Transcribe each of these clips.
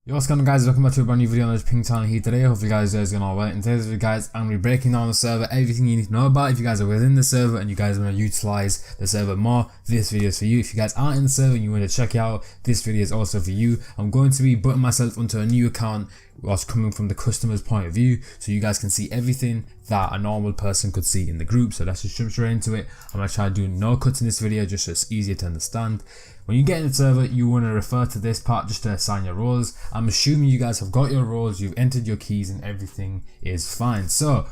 Yo, what's going on, guys? Welcome back to a brand new video on this Ping channel here today. Hopefully you guys are going all well. In today's video, guys, I'm going to be breaking down the server, everything you need to know about. If you guys are within the server and you guys want to utilize the server more, this video is for you. If you guys aren't in the server and you want to check it out, this video is also for you. I'm going to be putting myself onto a new account whilst coming from the customer's point of view, so you guys can see everything that a normal person could see in the group. So let's just jump straight into it. I'm going to try to do no cuts in this video just so it's easier to understand. When you get in the server, you want to refer to this part just to assign your roles. I'm assuming you guys have got your roles, you've entered your keys and everything is fine. So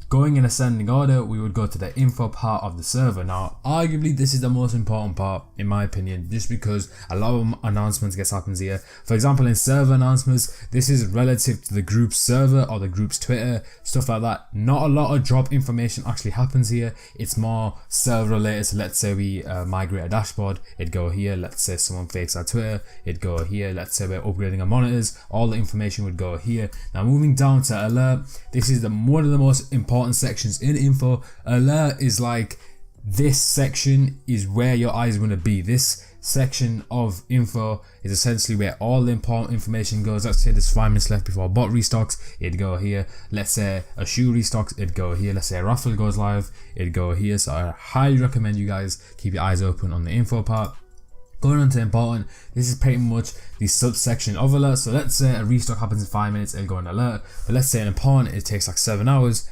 going in ascending order, we would go to the info part of the server. Now, arguably, this is the most important part, in my opinion, just because a lot of announcements happens here. For example, in server announcements, this is relative to the group's server or the group's Twitter, stuff like that. Not a lot of drop information actually happens here. It's more server related. So let's say we migrate a dashboard, it'd go here. Let's say someone fakes our Twitter, it'd go here. Let's say we're upgrading our monitors, all the information would go here. Now, moving down to alert, this is one of the most important sections in info. Alert is like, this section is where your eyes want to be. This section of info is essentially where all the important information goes. Let's say there's 5 minutes left before a bot restocks, it'd go here. Let's say a shoe restocks, it'd go here. Let's say a raffle goes live, it'd go here. So I highly recommend you guys keep your eyes open on the info part. Going on to important, this is pretty much the subsection of alert. So let's say a restock happens in 5 minutes, it'll go in alert. But let's say an important, it takes like 7 hours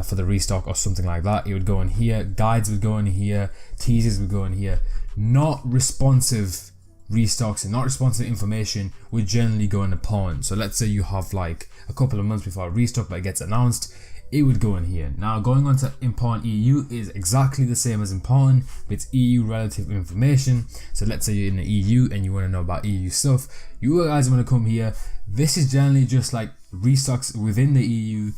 for the restock or something like that. It would go in here. Guides would go in here. Teasers would go in here. Not responsive restocks and not responsive information would generally go in important. So let's say you have like a couple of months before a restock but it gets announced, it would go in here. Now, going on to important EU is exactly the same as important, but it's EU relative information. So let's say you're in the EU and you want to know about EU stuff, you guys want to come here. This is generally just like restocks within the EU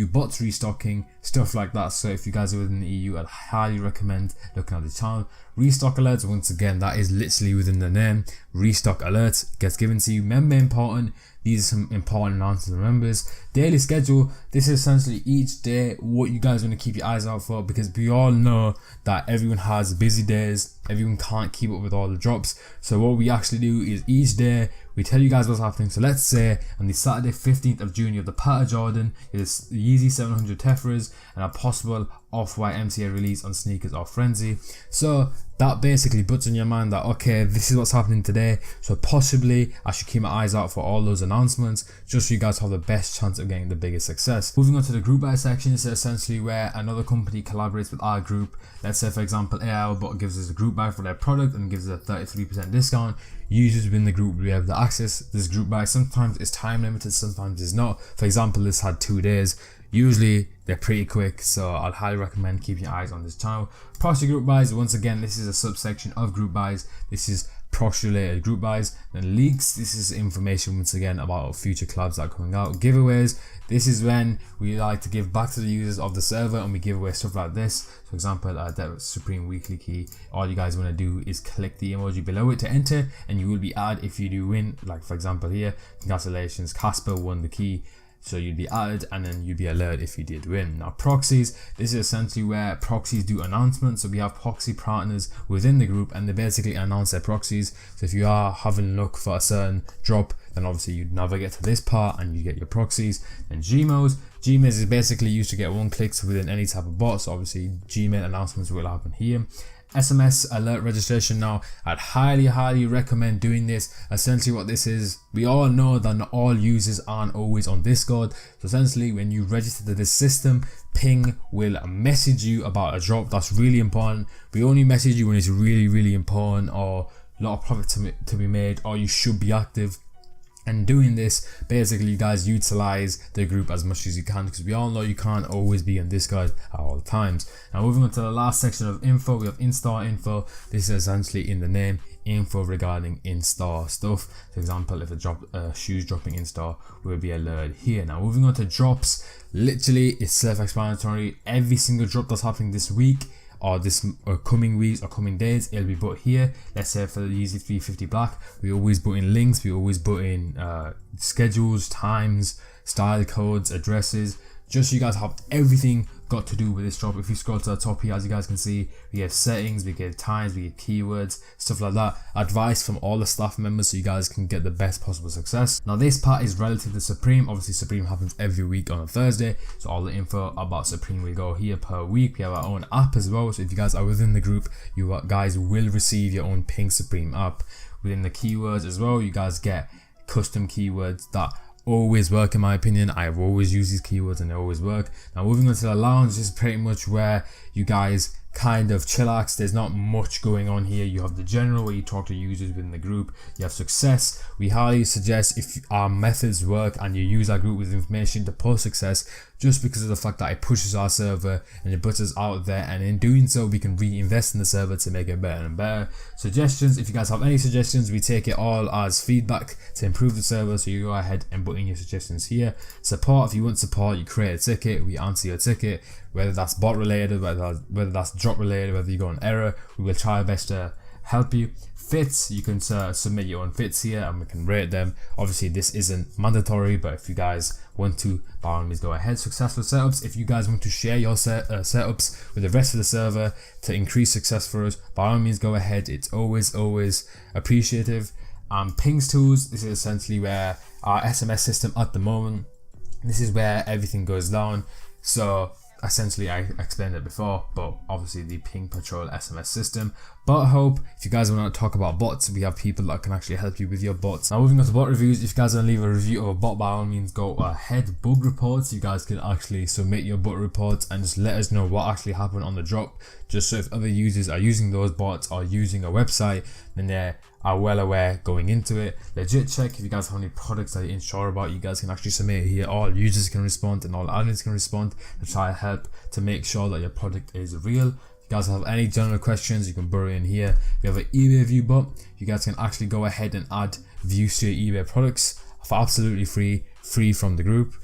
bots restocking, stuff like that. So if you guys are within the EU, I'd highly recommend looking at the channel. Restock alerts, once again, that is literally within the name. Restock alerts gets given to you. Member important, these are some important announcements for members. Daily schedule, this is essentially each day what you guys want to keep your eyes out for, because we all know that everyone has busy days, everyone can't keep up with all the drops. So what we actually do is each day we tell you guys what's happening. So let's say on the Saturday 15th of June you have the Patta Jordan, is Yeezy 700 Tefras and a possible Off-White MCA release on sneakers or Frenzy. So that basically puts in your mind that, okay, this is what's happening today, so possibly I should keep my eyes out for all those announcements just so you guys have the best chance of getting the biggest success. Moving on to the group buy section, is essentially where another company collaborates with our group. Let's say, for example, AIBot gives us a group buy for their product and gives us a 33% discount. Users within the group will be able to access this group buy. Sometimes it's time limited, sometimes it's not. For example, this had 2 days. Usually they're pretty quick, so I'd highly recommend keeping your eyes on this channel. Proxy group buys, once again, this is a subsection of group buys. This is proxy related group buys. Then leaks, this is information once again about future collabs that are coming out. Giveaways, this is when we like to give back to the users of the server and we give away stuff like this. For example, that Supreme weekly key. All you guys want to do is click the emoji below it to enter and you will be added if you do win. Like for example here, congratulations, Casper won the key. So you'd be added and then you'd be alerted if you did win. Now proxies, this is essentially where proxies do announcements. So we have proxy partners within the group and they basically announce their proxies. So if you are having a look for a certain drop, then obviously you'd navigate to this part and you get your proxies. And Gmails is basically used to get 1 clicks within any type of bot. So obviously Gmail announcements will happen here. SMS alert registration, now I'd highly recommend doing this. Essentially what this is, we all know that not all users aren't always on Discord. So essentially when you register to this system, Ping will message you about a drop that's really important. We only message you when it's really important or a lot of profit to be made or you should be active. And doing this, basically you guys utilize the group as much as you can, because we all know you can't always be on Discord at all times. Now moving on to the last section of info, we have in-store info. This is essentially in the name, info regarding in-store stuff. For example, if a shoes dropping in-store, will be alerted here. Now moving on to drops, literally it's self-explanatory. Every single drop that's happening this week or this coming weeks or coming days, it'll be put here. Let's say for the Yeezy 350 Black, we always put in links, we always put in schedules, times, style codes, addresses, just so you guys have everything got to do with this drop. If you scroll to the top here, as you guys can see, we have settings, we get times, we get keywords, stuff like that, advice from all the staff members so you guys can get the best possible success. Now this part is relative to Supreme. Obviously Supreme happens every week on a Thursday, so all the info about Supreme will go here per week. We have our own app as well, so if you guys are within the group, you guys will receive your own Ping Supreme app. Within the keywords as well, you guys get custom keywords that always work in my opinion. I've always used these keywords and they always work. Now moving on to the lounge, this is pretty much where you guys kind of chillax. There's not much going on here. You have the general where you talk to users within the group. You have success. We highly suggest, if our methods work and you use our group with information, to post success, just because of the fact that it pushes our server and it puts us out there, and in doing so we can reinvest in the server to make it better and better. Suggestions, if you guys have any suggestions, we take it all as feedback to improve the server, so you go ahead and put in your suggestions here. Support, if you want support, you create a ticket, we answer your ticket, whether that's bot related, whether that's drop related, whether you go on error, we will try our best to help you. Fits, you can submit your own fits here and we can rate them. Obviously this isn't mandatory, but if you guys want to, by all means go ahead. Successful setups, if you guys want to share your setups with the rest of the server to increase success for us, by all means go ahead. It's always appreciative. Pings tools, this is essentially where our SMS system at the moment, this is where everything goes down. So essentially, I explained it before, but obviously the Ping Patrol SMS system. Bot Hope, if you guys want to talk about bots, we have people that can actually help you with your bots. Now moving on to bot reviews, if you guys want to leave a review of a bot, by all means go ahead. Bug reports, you guys can actually submit your bot reports and just let us know what actually happened on the drop, just so if other users are using those bots or using a website, then they are well aware going into it. Legit check, if you guys have any products that you're unsure about, you guys can actually submit it here. All users can respond and all admins can respond to try to help to make sure that your product is real. If you guys have any general questions, you can bury in here. If you have an eBay view bot, you guys can actually go ahead and add views to your eBay products for absolutely free from the group.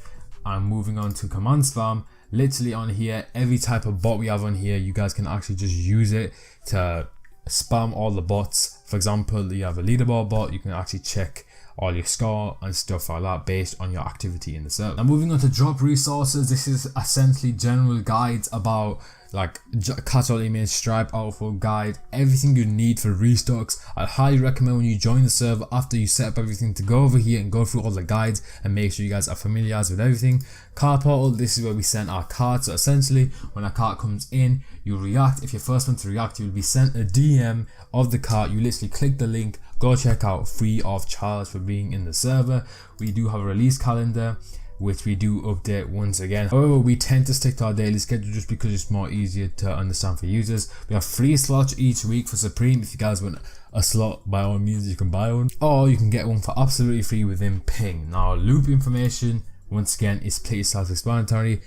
And moving on to command spam, literally on here, every type of bot we have on here, you guys can actually just use it to spam all the bots. For example, you have a leaderboard bot, you can actually check all your score and stuff like that based on your activity in the server. Now moving on to drop resources, this is essentially general guides about like Catch-All Image, Stripe, Outflow guide, everything you need for restocks. I highly recommend when you join the server, after you set up everything, to go over here and go through all the guides and make sure you guys are familiarized with everything. Cart portal, this is where we send our cards. So essentially when a cart comes in, you react. If you're first one to react, you will be sent a DM of the cart. You literally click the link, go check out free of charge for being in the server. We do have a release calendar, which we do update once again. However, we tend to stick to our daily schedule just because it's more easier to understand for users. We have 3 slots each week for Supreme. If you guys want a slot, by all means you can buy one, or you can get one for absolutely free within Ping. Now loop information, once again, is pretty self-explanatory.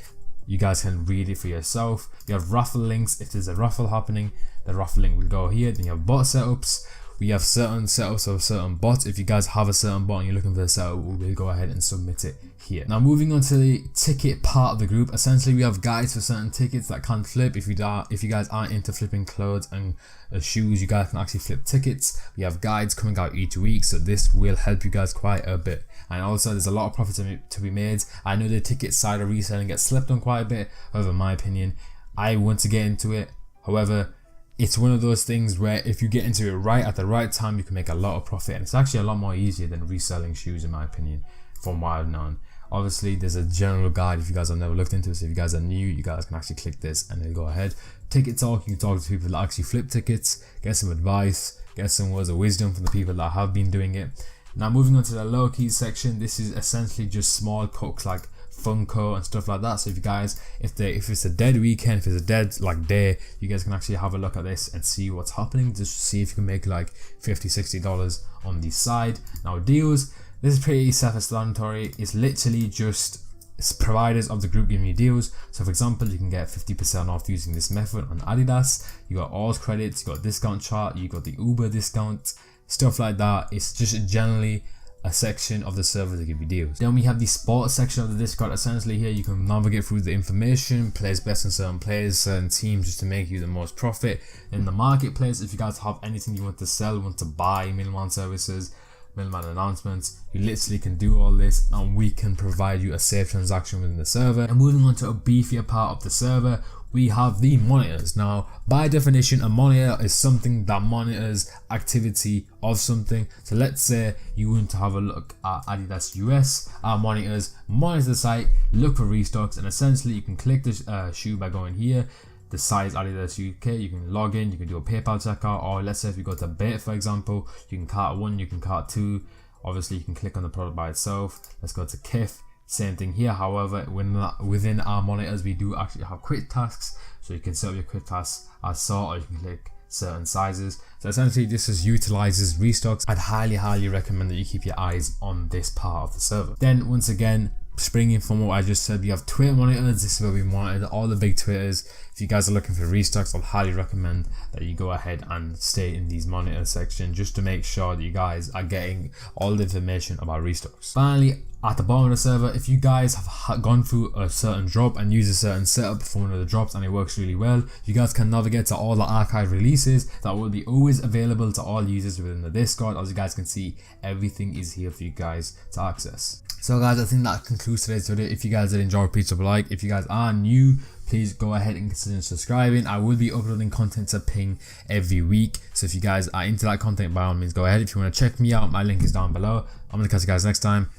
You guys can read it for yourself. You have raffle links. If there's a raffle happening, the raffle link will go here. Then you have bot setups. We have certain setups of certain bots. If you guys have a certain bot and you're looking for the setup, we'll go ahead and submit it here. Now moving on to the ticket part of the group, essentially we have guides for certain tickets that can flip. If you guys aren't into flipping clothes and shoes, you guys can actually flip tickets. We have guides coming out each week, so this will help you guys quite a bit. And also there's a lot of profit to be made. I know the ticket side of reselling gets slept on quite a bit. However, in my opinion, I want to get into it. However, it's one of those things where if you get into it right at the right time, you can make a lot of profit, and it's actually a lot more easier than reselling shoes, in my opinion, from what I've known. Obviously there's a general guide if you guys have never looked into it, so if you guys are new, you guys can actually click this and then go ahead. Ticket talk, you can talk to people that actually flip tickets, get some advice, get some words of wisdom from the people that have been doing it. Now moving on to the low key section, this is essentially just small hooks like Funko and stuff like that. So if you guys, if it's a dead weekend, if it's a dead like day, you guys can actually have a look at this and see what's happening, just to see if you can make like $50-$60 on the side. Now deals, this is pretty self-explanatory. It's literally just providers of the group giving you deals. So for example, you can get 50% off using this method on Adidas. You got all credits, you got discount chart, you got the Uber discount, stuff like that. It's just generally a section of the server to give you deals. Then we have the sports section of the Discord. Essentially here you can navigate through the information, players best in certain players, certain teams, just to make you the most profit. In the marketplace, if you guys have anything you want to sell, want to buy, middleman services, Mailman announcements. You literally can do all this and we can provide you a safe transaction within the server. And moving on to a beefier part of the server, we have the monitors. Now, by definition, a monitor is something that monitors activity of something. So let's say you want to have a look at Adidas US. Our monitors monitor the site, look for restocks, and essentially you can click the shoe by going here. The size Adidas UK, you can log in, you can do a PayPal checkout, or let's say if you go to Bait, for example, you can cart 1, you can cart 2. Obviously, you can click on the product by itself. Let's go to Kif. Same thing here. However, within our monitors, we do actually have quick tasks, so you can set up your quick tasks as so, or you can click certain sizes. So essentially, this is utilizes restocks. I'd highly recommend that you keep your eyes on this part of the server. Then once again, springing from what I just said, we have Twitter monitors. This is where we monitor all the big Twitters. If you guys are looking for restocks, I'll highly recommend that you go ahead and stay in these monitor section just to make sure that you guys are getting all the information about restocks. Finally, at the bottom of the server, if you guys have gone through a certain drop and use a certain setup for one of the drops and it works really well, you guys can navigate to all the archive releases that will be always available to all users within the Discord. As you guys can see, everything is here for you guys to access. So guys, I think that concludes today's video. If you guys did enjoy, please drop a like. If you guys are new, please go ahead and consider subscribing. I will be uploading content to Ping every week, so if you guys are into that content, by all means go ahead. If you want to check me out, my link is down below. I'm gonna catch you guys next time.